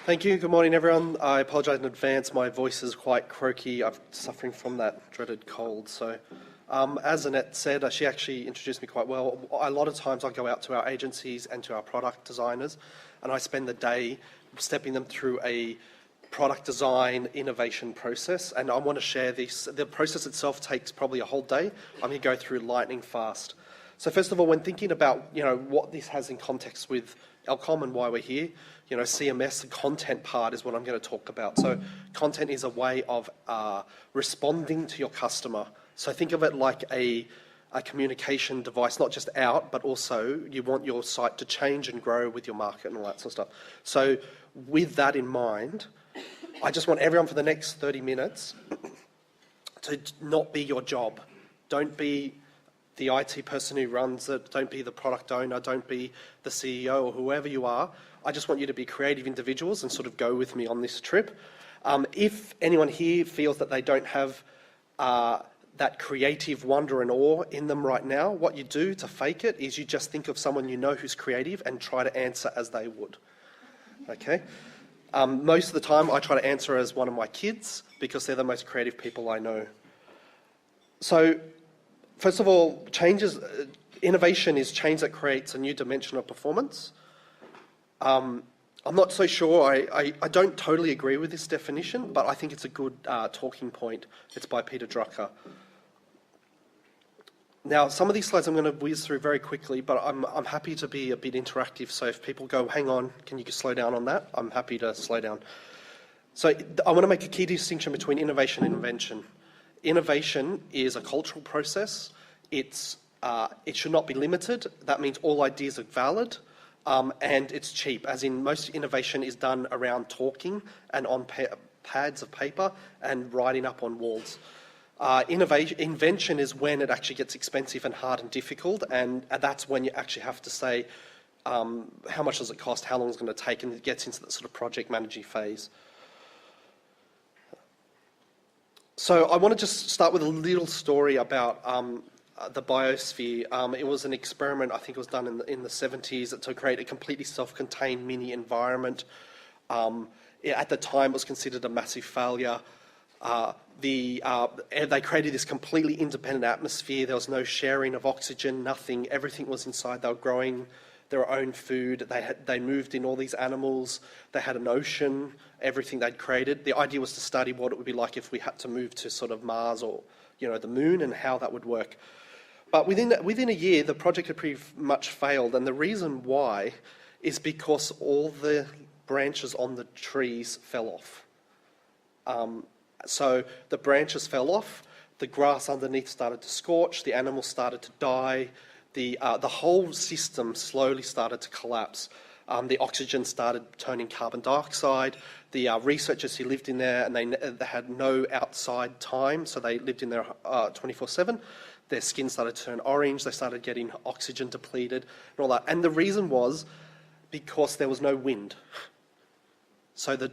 Thank you. Good morning, everyone. I apologise in advance. My voice is quite croaky. I'm suffering from that dreaded cold. So, as Annette said, she actually introduced me quite well. A lot of times I go out to our agencies and to our product designers, and I spend the day stepping them through a product design innovation process, and I want to share this. The process itself takes probably a whole day. I'm going to go through lightning fast. So first of all, when thinking about what this has in context with Elcom and why we're here, CMS, the content part is what I'm going to talk about. So content is a way of responding to your customer. So think of it like a communication device, not just out, but also you want your site to change and grow with your market and all that sort of stuff. So with that in mind, I just want everyone for the next 30 minutes to not be your job. Don't be the IT person who runs it, don't be the product owner, don't be the CEO or whoever you are. I just want you to be creative individuals and sort of go with me on this trip. If anyone here feels that they don't have that creative wonder and awe in them right now, what you do to fake it is you just think of someone you know who's creative and try to answer as they would. Okay? Most of the time I try to answer as one of my kids because they're the most creative people I know. So, first of all, innovation is change that creates a new dimension of performance. I'm not so sure, I don't totally agree with this definition, but I think it's a good talking point. It's by Peter Drucker. Now, some of these slides I'm going to whiz through very quickly, but I'm happy to be a bit interactive, so if people go, hang on, can you slow down on that? I'm happy to slow down. So I want to make a key distinction between innovation and invention. Innovation is a cultural process. It should not be limited. That means all ideas are valid, and it's cheap, as in most innovation is done around talking and on pads of paper and writing up on walls. Invention is when it actually gets expensive and hard and difficult, and that's when you actually have to say, how much does it cost, how long is it going to take, and it gets into that sort of project managing phase. So I want to just start with a little story about the Biosphere. It was an experiment, I think it was done in the 70s, to create a completely self-contained mini environment. At the time, it was considered a massive failure. They created this completely independent atmosphere. There was no sharing of oxygen, nothing. Everything was inside. They were growing their own food. They moved in all these animals. They had an ocean, everything they'd created. The idea was to study what it would be like if we had to move to sort of Mars or the moon and how that would work. But within a year, the project had pretty much failed, and the reason why is because all the branches on the trees fell off. So the branches fell off, the grass underneath started to scorch, the animals started to die, the whole system slowly started to collapse. The oxygen started turning carbon dioxide. The researchers who lived in there, and they had no outside time, so they lived in there 24/7. Their skin started to turn orange, they started getting oxygen depleted and all that. And the reason was because there was no wind. So the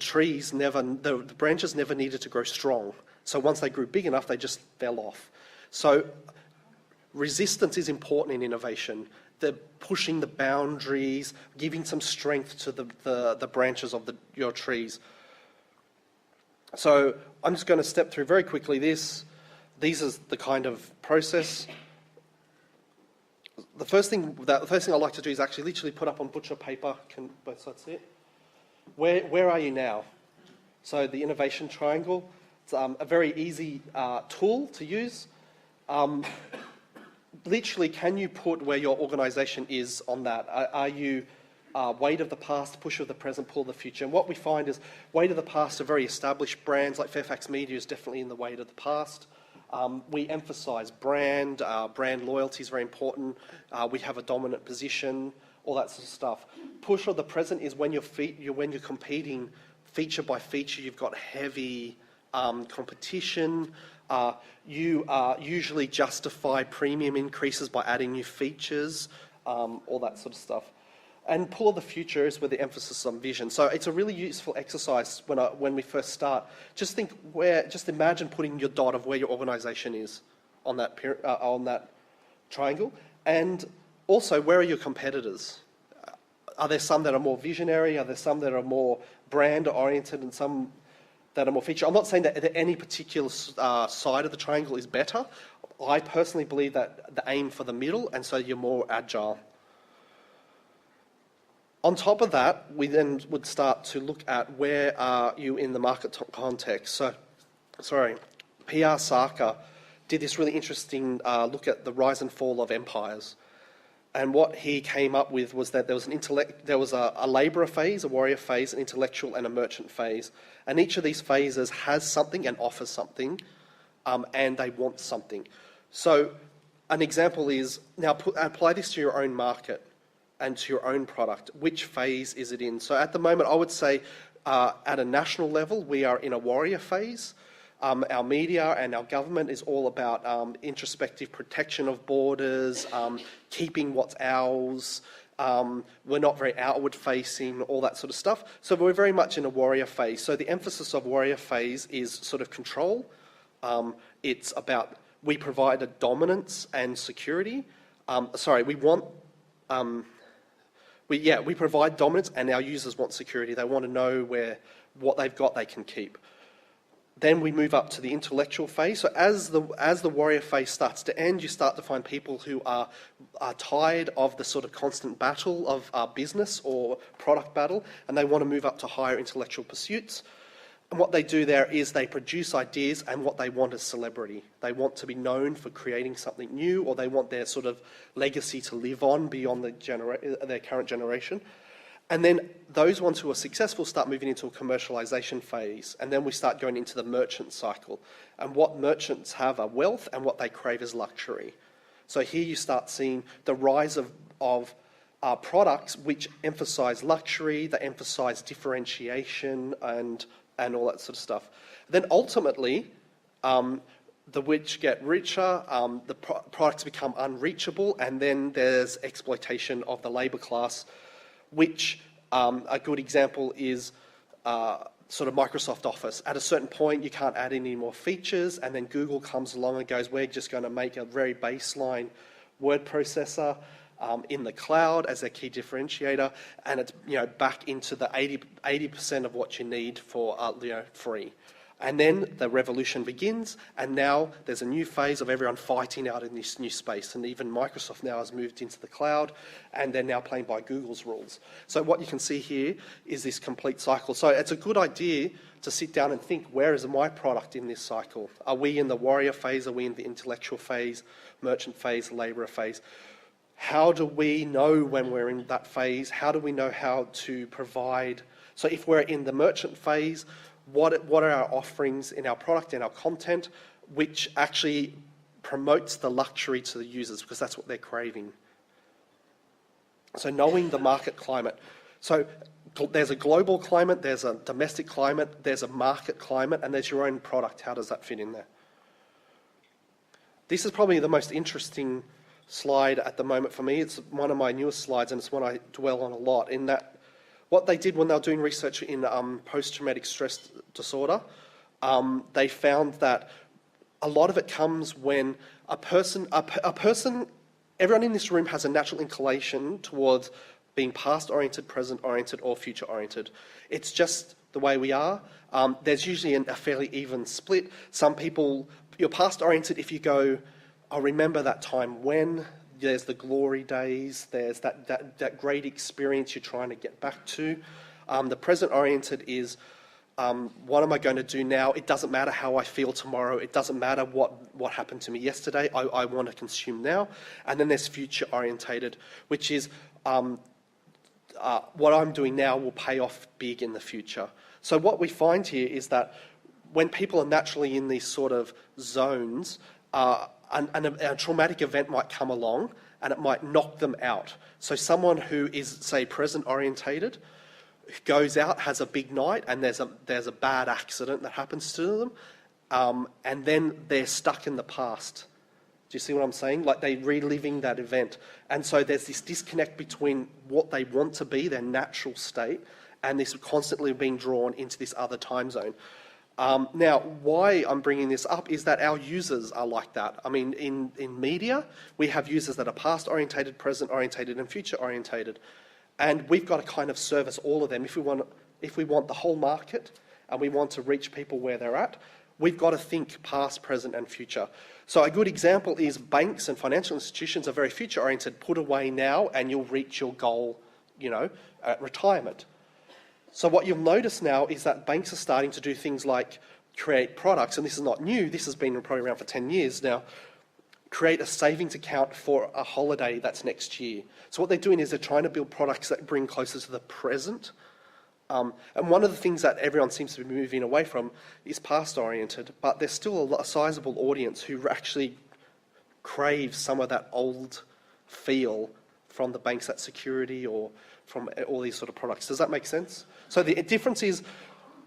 branches never needed to grow strong. So once they grew big enough, they just fell off. So resistance is important in innovation. The pushing the boundaries, giving some strength to the branches of your trees. So I'm just going to step through very quickly this. These are the kind of process. The first thing I like to do is actually literally put up on butcher paper. Can both sides see it? Where are you now? So the innovation triangle. It's a very easy tool to use. Literally, can you put where your organisation is on that? Are you weight of the past, push of the present, pull of the future? And what we find is weight of the past are very established brands, like Fairfax Media is definitely in the weight of the past. We emphasise brand loyalty is very important. We have a dominant position, all that sort of stuff. Push of the present is when you're competing feature by feature. You've got heavy competition. You usually justify premium increases by adding new features, all that sort of stuff. And pull of the future is with the emphasis on vision. So it's a really useful exercise when we first start. Just imagine putting your dot of where your organisation is on that triangle, and also where are your competitors? Are there some that are more visionary? Are there some that are more brand-oriented and some that are more feature. I'm not saying that any particular side of the triangle is better. I personally believe that the aim for the middle, and so you're more agile. On top of that, we then would start to look at where are you in the market context. So, P.R. Sarkar did this really interesting look at the rise and fall of empires. And what he came up with was that there was a labourer phase, a warrior phase, an intellectual and a merchant phase. And each of these phases has something and offers something, and they want something. So an example is, now apply this to your own market and to your own product. Which phase is it in? So at the moment, I would say at a national level, we are in a warrior phase. Our media and our government is all about introspective protection of borders, keeping what's ours. We're not very outward facing, all that sort of stuff. So we're very much in a warrior phase. So the emphasis of warrior phase is sort of control. It's about, we provide a dominance and security. We provide dominance and our users want security. They want to know what they've got they can keep. Then we move up to the intellectual phase. So as the warrior phase starts to end, you start to find people who are tired of the sort of constant battle of business or product battle, and they want to move up to higher intellectual pursuits. And what they do there is they produce ideas, and what they want is celebrity. They want to be known for creating something new, or they want their sort of legacy to live on beyond their current generation. And then those ones who are successful start moving into a commercialization phase. And then we start going into the merchant cycle. And what merchants have are wealth, and what they crave is luxury. So here you start seeing the rise of products which emphasize luxury, they emphasize differentiation and all that sort of stuff. Then ultimately, the rich get richer, the products become unreachable, and then there's exploitation of the labour class, which a good example is sort of Microsoft Office. At a certain point, you can't add any more features, and then Google comes along and goes, we're just going to make a very baseline word processor in the cloud as their key differentiator, and it's back into the 80% of what you need for free. And then the revolution begins, and now there's a new phase of everyone fighting out in this new space. And even Microsoft now has moved into the cloud, and they're now playing by Google's rules. So what you can see here is this complete cycle. So it's a good idea to sit down and think, where is my product in this cycle? Are we in the warrior phase? Are we in the intellectual phase, merchant phase, labourer phase? How do we know when we're in that phase? How do we know how to provide? So if we're in the merchant phase, what are our offerings in our product, in our content, which actually promotes the luxury to the users, because that's what they're craving. So knowing the market climate. So there's a global climate, there's a domestic climate, there's a market climate, and there's your own product. How does that fit in there? This is probably the most interesting slide at the moment for me. It's one of my newest slides, and it's one I dwell on a lot, in that what they did when they were doing research in post-traumatic stress disorder, they found that a lot of it comes when a person, everyone in this room has a natural inclination towards being past-oriented, present-oriented, or future-oriented. It's just the way we are. There's usually a fairly even split. Some people, you're past-oriented if you go, I remember that time when. There's the glory days, there's that great experience you're trying to get back to. The present-oriented is, what am I going to do now? It doesn't matter how I feel tomorrow. It doesn't matter what happened to me yesterday. I want to consume now. And then there's future-orientated, which is what I'm doing now will pay off big in the future. So what we find here is that when people are naturally in these sort of zones, a traumatic event might come along and it might knock them out. So someone who is, say, present-orientated, goes out, has a big night, and there's a bad accident that happens to them, and then they're stuck in the past. Do you see what I'm saying? Like they're reliving that event. And so there's this disconnect between what they want to be, their natural state, and this constantly being drawn into this other time zone. Now, why I'm bringing this up is that our users are like that. I mean, in media, we have users that are past-orientated, present-orientated, and future-orientated. And we've got to kind of service all of them if we want if we want the whole market and we want to reach people where they're at, we've got to think past, present, and future. So a good example is banks and financial institutions are very future-oriented. Put away now and you'll reach your goal, at retirement. So what you'll notice now is that banks are starting to do things like create products, and this is not new, this has been probably around for 10 years now, create a savings account for a holiday that's next year. So what they're doing is they're trying to build products that bring closer to the present. And one of the things that everyone seems to be moving away from is past-oriented, but there's still a sizable audience who actually crave some of that old feel from the banks, that security, or from all these sort of products. Does that make sense? So the difference is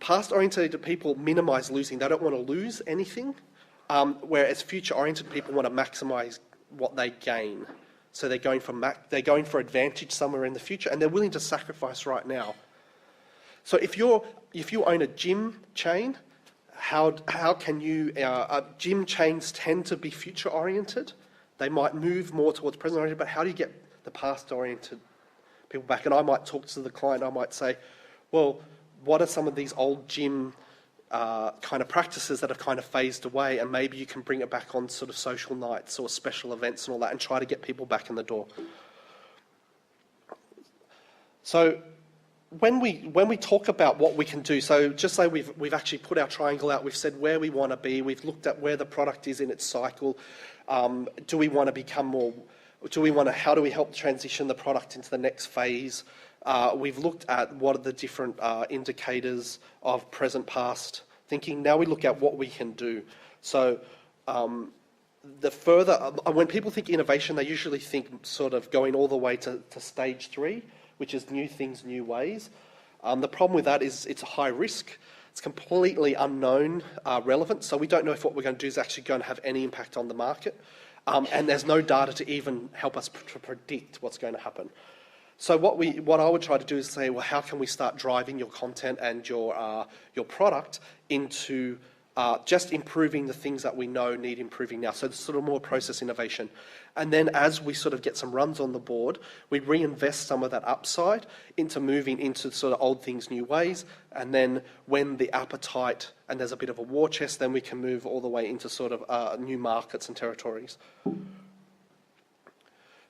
past-oriented people minimise losing. They don't want to lose anything, whereas future-oriented people want to maximise what they gain. So they're going for advantage somewhere in the future, and they're willing to sacrifice right now. So if you own a gym chain, how can you? Gym chains tend to be future-oriented. They might move more towards present-oriented, but how do you get the past-oriented people back? And I might talk to the client. I might say, well, what are some of these old gym kind of practices that have kind of phased away, and maybe you can bring it back on sort of social nights or special events and all that, and try to get people back in the door. So when we talk about what we can do, so just say we've actually put our triangle out, we've said where we want to be, we've looked at where the product is in its cycle. Do we want to become more? How do we help transition the product into the next phase? We've looked at what are the different indicators of present, past thinking. Now we look at what we can do. So when people think innovation, they usually think sort of going all the way to stage 3, which is new things, new ways. The problem with that is it's a high risk. It's completely unknown relevance. So we don't know if what we're going to do is actually going to have any impact on the market. And there's no data to even help us to predict what's going to happen. So what I would try to do is say, well, how can we start driving your content and your product into just improving the things that we know need improving now. So it's sort of more process innovation. And then as we sort of get some runs on the board, we reinvest some of that upside into moving into sort of old things, new ways. And then when the appetite and there's a bit of a war chest, then we can move all the way into sort of new markets and territories.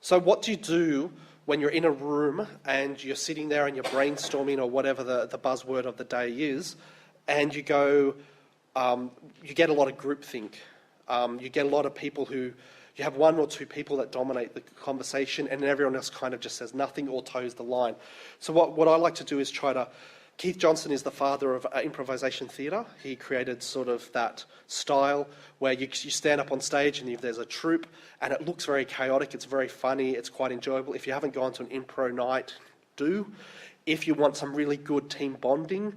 So what do you do when you're in a room and you're sitting there and you're brainstorming or whatever the buzzword of the day is, and you go, you get a lot of groupthink. You get a lot of people who, you have one or two people that dominate the conversation and everyone else kind of just says nothing or toes the line. So what I like to do is Keith Johnson is the father of improvisation theatre. He created sort of that style where you stand up on stage and there's a troupe and it looks very chaotic, it's very funny, it's quite enjoyable. If you haven't gone to an improv night, do. If you want some really good team bonding,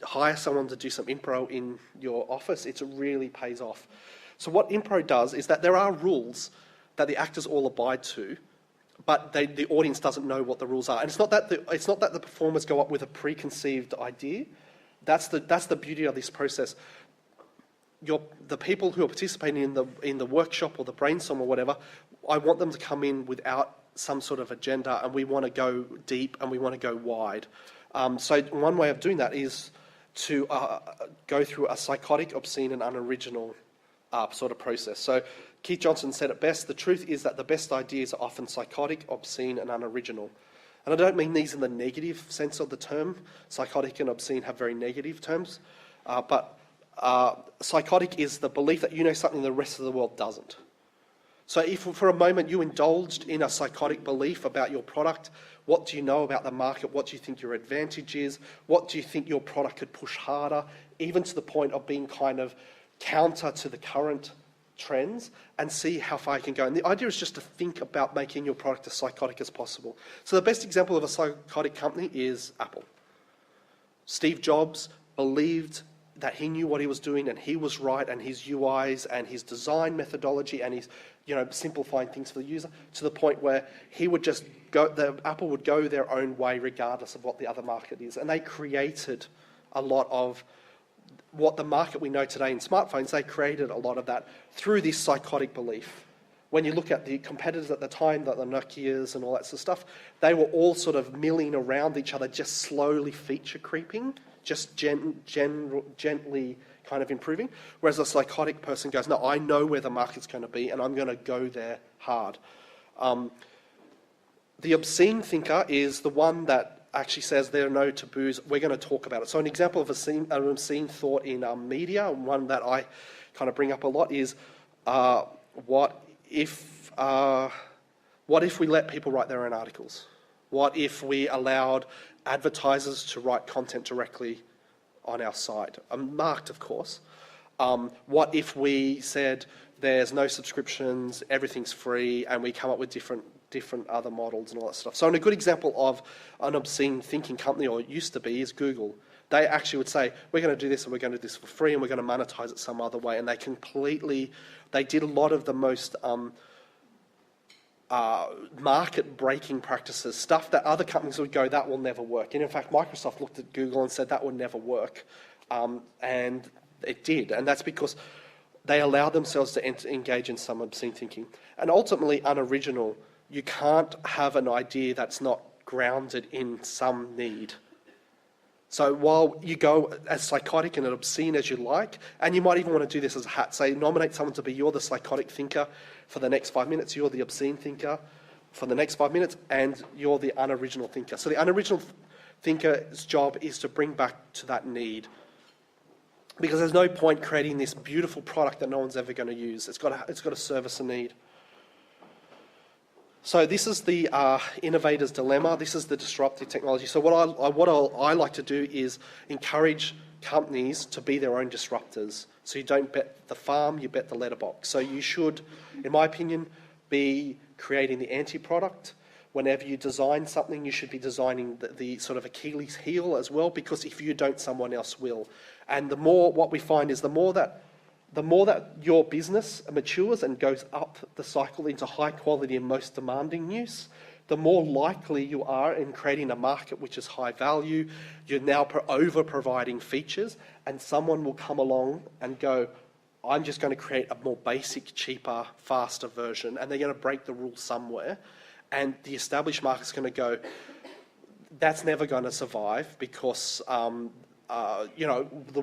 hire someone to do some improv in your office. It really pays off. So what improv does is that there are rules that the actors all abide to, but the audience doesn't know what the rules are. And it's not that the performers go up with a preconceived idea. That's the beauty of this process. The people who are participating in the workshop or the brainstorm or whatever, I want them to come in without some sort of agenda, and we want to go deep and we want to go wide. So one way of doing that is to go through a psychotic, obscene, and unoriginal sort of process. So Keith Johnson said it best: the truth is that the best ideas are often psychotic, obscene, and unoriginal. And I don't mean these in the negative sense of the term. Psychotic and obscene have very negative terms. But psychotic is the belief that you know something the rest of the world doesn't. So if for a moment you indulged in a psychotic belief about your product, what do you know about the market? What do you think your advantage is? What do you think your product could push harder, even to the point of being kind of counter to the current trends, and see how far you can go? And the idea is just to think about making your product as psychotic as possible. So the best example of a psychotic company is Apple. Steve Jobs believed that he knew what he was doing and he was right, and his UIs and his design methodology and his simplifying things for the user, to the point where Apple would go their own way regardless of what the other market is. And they created a lot of what the market we know today in smartphones. They created a lot of that through this psychotic belief When you look at the competitors at the time, like the Nokias and all that sort of stuff, they were all sort of milling around each other, just slowly feature creeping, just gently kind of improving. Whereas a psychotic person goes, no, I know where the market's going to be and I'm going to go there hard. The obscene thinker is the one that actually says there are no taboos, we're going to talk about it. So an example of an obscene thought in media, one that I kind of bring up a lot, is what if we let people write their own articles? What if we allowed advertisers to write content directly on our site? Marked, of course. What if we said there's no subscriptions, everything's free, and we come up with different other models and all that stuff? So, a good example of an obscene thinking company, or it used to be, is Google. They actually would say, we're going to do this and we're going to do this for free and we're going to monetize it some other way. And they did a lot of the most market-breaking practices, stuff that other companies would go, that will never work. And in fact, Microsoft looked at Google and said that would never work. And it did. And that's because they allowed themselves to engage in some obscene thinking. And ultimately, unoriginal. You can't have an idea that's not grounded in some need. So while you go as psychotic and obscene as you like, and you might even want to do this as a hat, say nominate someone to be, you're the psychotic thinker for the next 5 minutes, you're the obscene thinker for the next 5 minutes, and you're the unoriginal thinker. So the unoriginal thinker's job is to bring back to that need. Because there's no point creating this beautiful product that no one's ever going to use. It's got to service a need. So this is the innovator's dilemma. This is the disruptive technology. So what I like to do is encourage companies to be their own disruptors. So you don't bet the farm, you bet the letterbox. So you should, in my opinion, be creating the anti-product. Whenever you design something, you should be designing the sort of Achilles heel as well, because if you don't, someone else will. And what we find is the more that your business matures and goes up the cycle into high quality and most demanding use, the more likely you are in creating a market which is high value. You're now over-providing features, and someone will come along and go, I'm just going to create a more basic, cheaper, faster version, and they're going to break the rules somewhere. And the established market's going to go, that's never going to survive because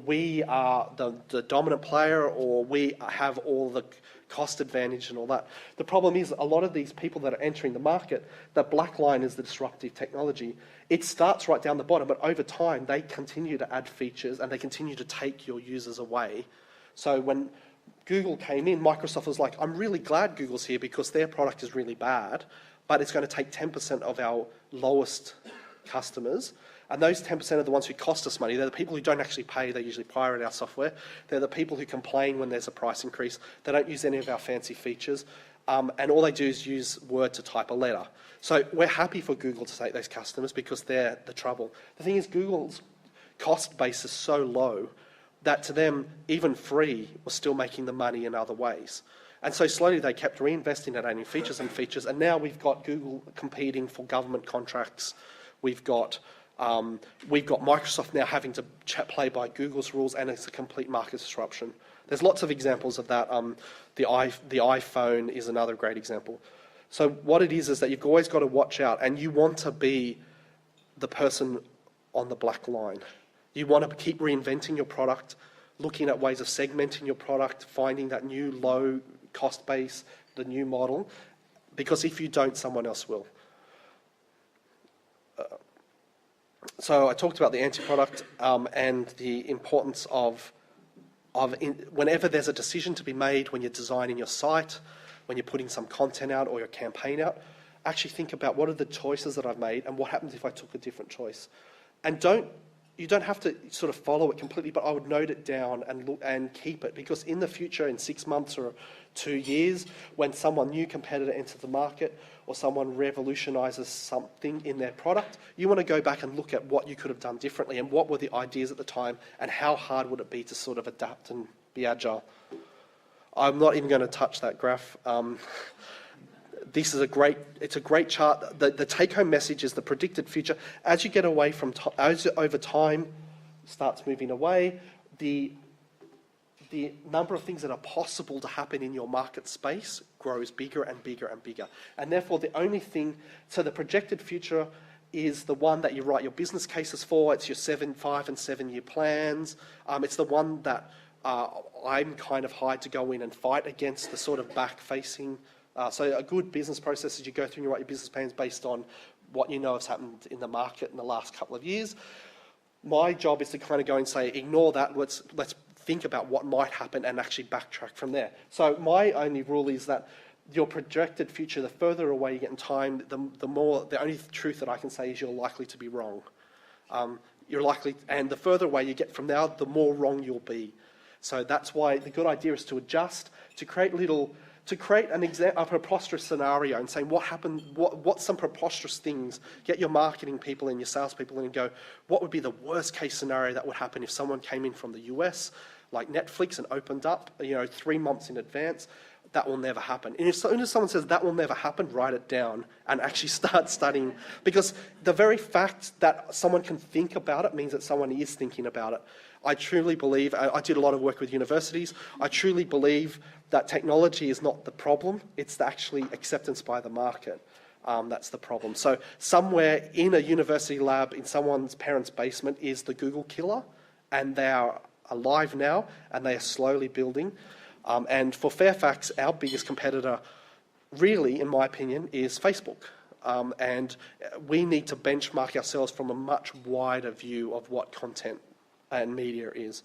we are the dominant player, or we have all the cost advantage and all that. The problem is a lot of these people that are entering the market, the black line is the disruptive technology. It starts right down the bottom, but over time they continue to add features and they continue to take your users away. So when Google came in, Microsoft was like, I'm really glad Google's here because their product is really bad, but it's going to take 10% of our lowest customers. And those 10% are the ones who cost us money. They're the people who don't actually pay. They usually pirate our software. They're the people who complain when there's a price increase. They don't use any of our fancy features. And all they do is use Word to type a letter. So we're happy for Google to take those customers because they're the trouble. The thing is, Google's cost base is so low that to them, even free was still making the money in other ways. And so slowly they kept reinvesting and adding features and features. And now we've got Google competing for government contracts. We've got Microsoft now having to play by Google's rules, and it's a complete market disruption. There's lots of examples of that. The iPhone is another great example. So what it is that you've always got to watch out, and you want to be the person on the black line. You want to keep reinventing your product, looking at ways of segmenting your product, finding that new low cost base, the new model, because if you don't, someone else will. So I talked about the anti-product and the importance of whenever there's a decision to be made when you're designing your site, when you're putting some content out or your campaign out, actually think about what are the choices that I've made and what happens if I took a different choice. And you don't have to sort of follow it completely, but I would note it down and keep it, because in the future, in 6 months or 2 years, when someone new competitor enters the market or someone revolutionizes something in their product, you want to go back and look at what you could have done differently and what were the ideas at the time and how hard would it be to sort of adapt and be agile. I'm not even going to touch that graph. This is a great chart. The take-home message is the predicted future. As you get away from, as over time starts moving away, the the number of things that are possible to happen in your market space grows bigger and bigger and bigger. And therefore, the only thing, so the projected future is the one that you write your business cases for. It's your 5 and 7 year plans. It's the one that I'm kind of hired to go in and fight against, the sort of back-facing. So a good business process is you go through and you write your business plans based on what you know has happened in the market in the last couple of years. My job is to kind of go and say, ignore that, let's think about what might happen and actually backtrack from there. So my only rule is that your projected future, the further away you get in time, the only truth that I can say is you're likely to be wrong. And the further away you get from now, the more wrong you'll be. So that's why the good idea is to adjust, to create a preposterous scenario and saying what's some preposterous things, get your marketing people and your salespeople in and go, what would be the worst case scenario that would happen if someone came in from the US, like Netflix, and opened up, 3 months in advance? That will never happen. And as soon as someone says that will never happen, write it down and actually start studying. Because the very fact that someone can think about it means that someone is thinking about it. I truly believe, I did a lot of work with universities, I truly believe that technology is not the problem, it's actually acceptance by the market. That's the problem. So somewhere in a university lab, in someone's parents' basement, is the Google killer, and they are alive now, and they are slowly building. And for Fairfax, our biggest competitor, really, in my opinion, is Facebook. And we need to benchmark ourselves from a much wider view of what content and media is.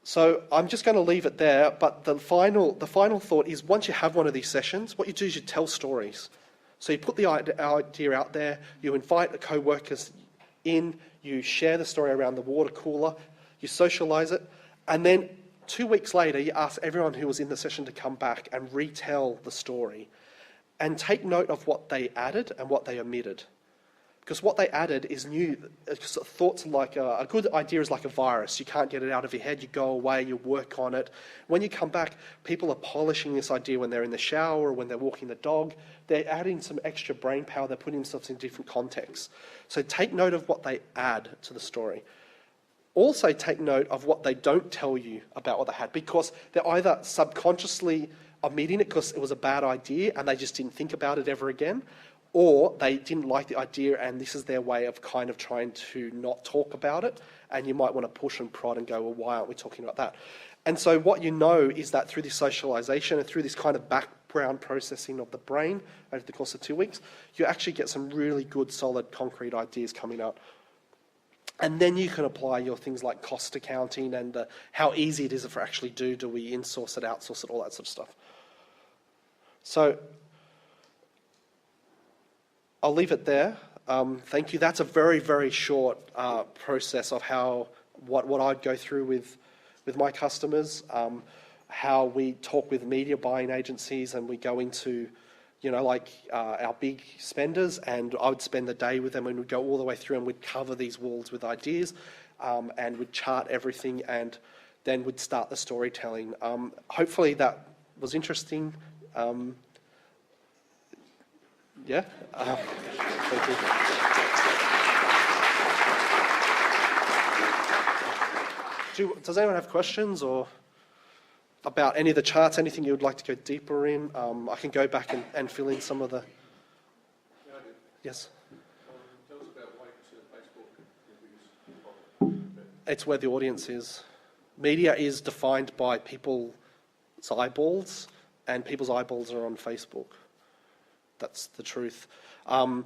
So I'm just going to leave it there, but the final thought is, once you have one of these sessions, what you do is you tell stories. So you put the idea out there, you invite the co-workers in, you share the story around the water cooler, you socialise it, and then 2 weeks later, you ask everyone who was in the session to come back and retell the story and take note of what they added and what they omitted. Because what they added is new. Thoughts like a good idea is like a virus. You can't get it out of your head. You go away, you work on it. When you come back, people are polishing this idea when they're in the shower or when they're walking the dog. They're adding some extra brain power. They're putting themselves in different contexts. So take note of what they add to the story. Also take note of what they don't tell you about what they had, because they're either subconsciously omitting it because it was a bad idea and they just didn't think about it ever again, or they didn't like the idea and this is their way of kind of trying to not talk about it, and you might want to push and prod and go, well, why aren't we talking about that? And so what you know is that through this socialization and through this kind of background processing of the brain over the course of 2 weeks, you actually get some really good, solid, concrete ideas coming out. And then you can apply your things like cost accounting and how easy it is for actually do we insource it, outsource it, all that sort of stuff. So I'll leave it there. Thank you. That's a very, very short process of what I'd go through with my customers, how we talk with media buying agencies, and we go into our big spenders, and I would spend the day with them and we'd go all the way through and we'd cover these walls with ideas and we'd chart everything, and then we'd start the storytelling. Hopefully that was interesting. Yeah? Thank you. Does anyone have questions or about any of the charts, anything you would like to go deeper in? I can go back and fill in some of the... Yeah, I do. Yes? Tell us about why you consider Facebook the biggest. It's where the audience is. Media is defined by people's eyeballs, and people's eyeballs are on Facebook. That's the truth. The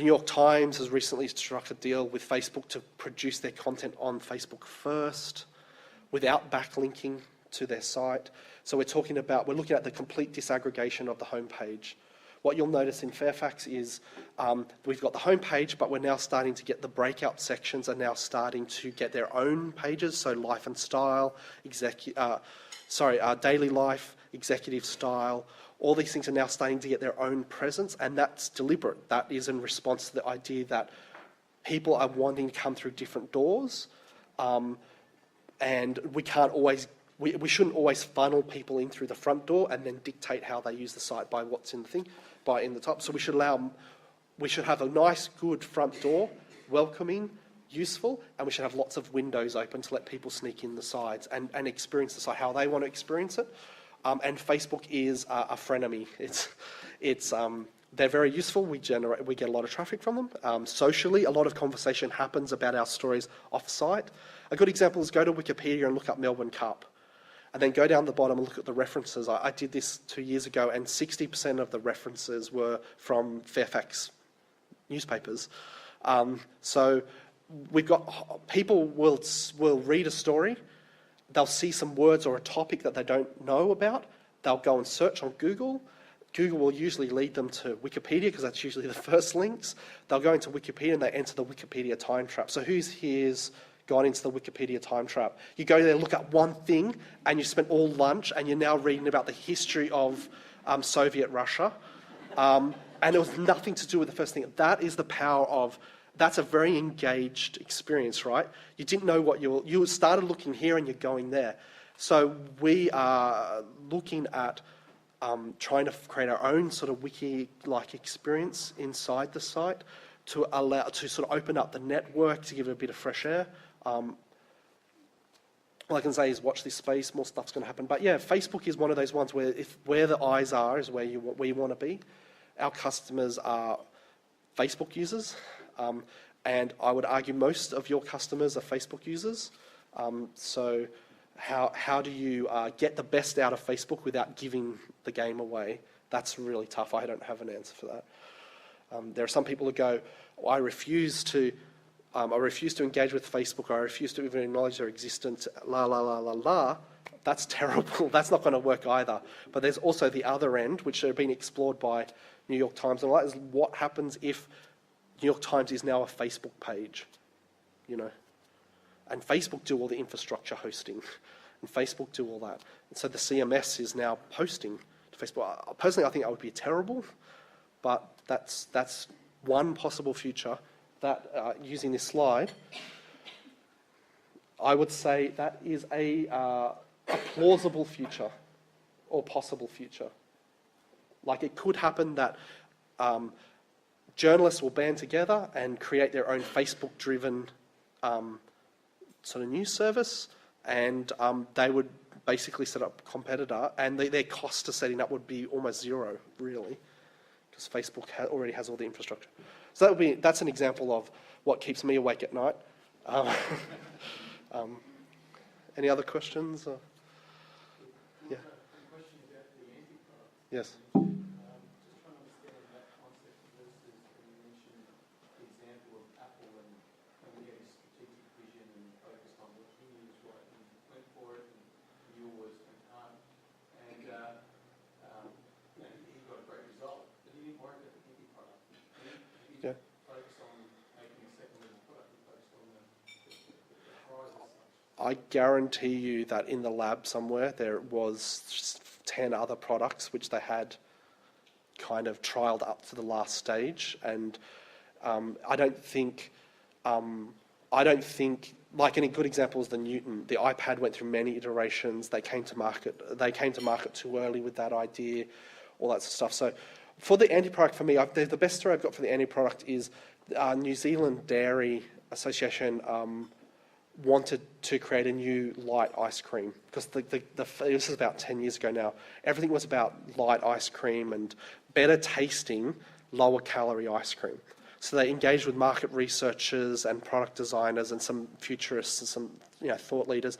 New York Times has recently struck a deal with Facebook to produce their content on Facebook first, without backlinking to their site. So we're looking at the complete disaggregation of the homepage. What you'll notice in Fairfax is we've got the homepage, but we're now starting to get the breakout sections are now starting to get their own pages. So life and style, daily life, executive style, all these things are now starting to get their own presence, and that's deliberate. That is in response to the idea that people are wanting to come through different doors, and we can't always we shouldn't always funnel people in through the front door and then dictate how they use the site by what's in the thing, by in the top. So we should have a nice, good front door, welcoming, useful, and we should have lots of windows open to let people sneak in the sides and experience the site how they want to experience it. And Facebook is a frenemy. They're very useful. We get a lot of traffic from them. Socially, a lot of conversation happens about our stories off-site. A good example is go to Wikipedia and look up Melbourne Cup, and then go down the bottom and look at the references. I did this 2 years ago, and 60% of the references were from Fairfax newspapers. So we've got people will read a story, they'll see some words or a topic that they don't know about, they'll go and search on Google. Google will usually lead them to Wikipedia because that's usually the first links. They'll go into Wikipedia and they enter the Wikipedia time trap. So who's here's gone into the Wikipedia time trap? You go there, look up one thing, and you spent all lunch, and you're now reading about the history of Soviet Russia. And it was nothing to do with the first thing. That is the power of, that's a very engaged experience, right? You didn't know what you started looking here and you're going there. So we are looking at trying to create our own sort of wiki-like experience inside the site to sort of open up the network, to give it a bit of fresh air. All I can say is watch this space, more stuff's going to happen. But yeah, Facebook is one of those ones where where the eyes are is where you want to be. Our customers are Facebook users, and I would argue most of your customers are Facebook users. So how do you get the best out of Facebook without giving the game away? That's really tough. I don't have an answer for that. There are some people who go, I refuse to engage with Facebook, or I refuse to even acknowledge their existence, la, la, la, la, la. That's terrible. That's not going to work either. But there's also the other end, which are being explored by New York Times, and all that is what happens if New York Times is now a Facebook page, and Facebook do all the infrastructure hosting, and Facebook do all that. And so the CMS is now posting to Facebook. Personally, I think that would be terrible, but that's one possible future that, using this slide, I would say that is a plausible future or possible future. Like, it could happen that journalists will band together and create their own Facebook-driven sort of news service, and they would basically set up a competitor, and their cost to setting up would be almost zero, really, because Facebook already has all the infrastructure. So that's an example of what keeps me awake at night. Any other questions? Yeah. Yes. I guarantee you that in the lab somewhere there was 10 other products which they had kind of trialed up to the last stage, and I don't think, like, any good example is the Newton. The iPad went through many iterations. They came to market too early with that idea, all that sort of stuff. So for the anti-product, for me, the best story I've got for the anti-product is New Zealand Dairy Association wanted to create a new light ice cream, because this is about 10 years ago now. Everything was about light ice cream and better tasting, lower calorie ice cream. So they engaged with market researchers and product designers and some futurists and some thought leaders,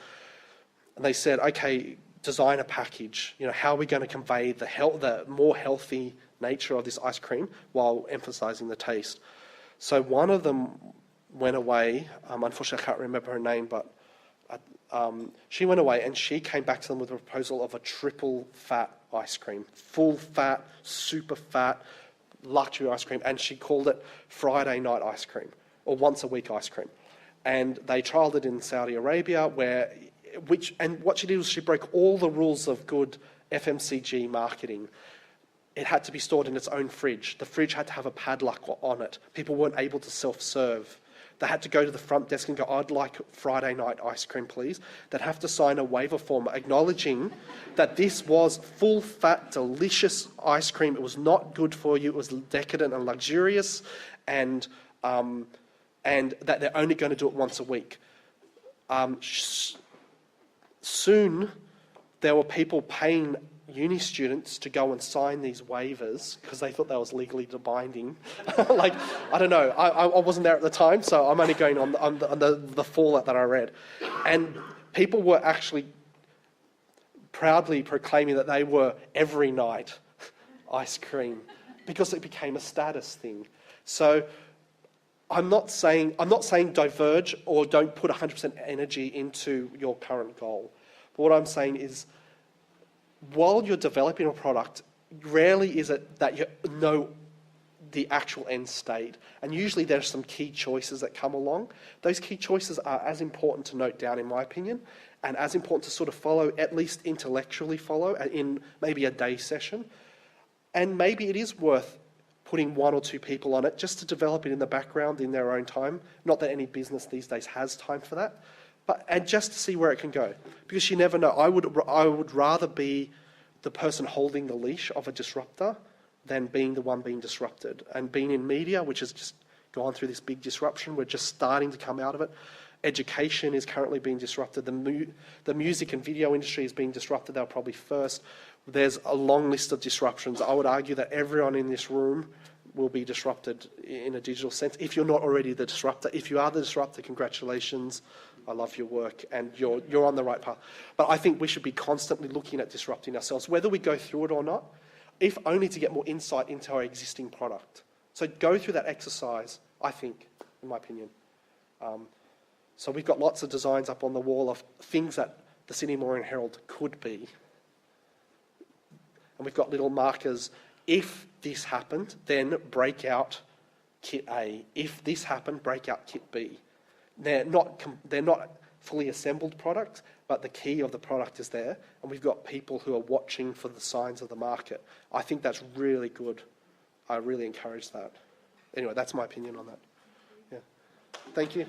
and they said, okay, design a package. How are we going to convey the more healthy nature of this ice cream while emphasizing the taste? So one of them went away. Unfortunately, I can't remember her name, but she went away, and she came back to them with a proposal of a triple fat ice cream, full fat, super fat, luxury ice cream, and she called it Friday night ice cream, or once a week ice cream. And they trialled it in Saudi Arabia, and what she did was she broke all the rules of good FMCG marketing. It had to be stored in its own fridge. The fridge had to have a padlock on it. People weren't able to self-serve. They had to go to the front desk and go, I'd like Friday night ice cream, please. They'd have to sign a waiver form acknowledging that this was full-fat, delicious ice cream. It was not good for you. It was decadent and luxurious, and and that they're only going to do it once a week. Soon, there were people paying uni students to go and sign these waivers because they thought that was legally binding. Like, I don't know. I wasn't there at the time, so I'm only going on the fallout that I read. And people were actually proudly proclaiming that they were every night ice cream because it became a status thing. So I'm not saying diverge or don't put 100% energy into your current goal. But what I'm saying is, while you're developing a product, rarely is it that you know the actual end state. And usually there's some key choices that come along. Those key choices are as important to note down, in my opinion, and as important to sort of follow, at least intellectually follow, in maybe a day session. And maybe it is worth putting 1 or 2 people on it just to develop it in the background in their own time. Not that any business these days has time for that. And just to see where it can go, because you never know. I would rather be the person holding the leash of a disruptor than being the one being disrupted. And being in media, which has just gone through this big disruption, we're just starting to come out of it. Education is currently being disrupted. The music and video industry is being disrupted. They're probably first. There's a long list of disruptions. I would argue that everyone in this room will be disrupted in a digital sense, if you're not already the disruptor. If you are the disruptor, congratulations. I love your work, and you're on the right path. But I think we should be constantly looking at disrupting ourselves, whether we go through it or not, if only to get more insight into our existing product. So go through that exercise, I think, in my opinion. So we've got lots of designs up on the wall of things that the Sydney Morning Herald could be. And we've got little markers. If this happened, then break out kit A. If this happened, break out kit B. They're not fully assembled products, but the key of the product is there, and we've got people who are watching for the signs of the market. I think that's really good. I really encourage that. Anyway, that's my opinion on that. Yeah. Thank you.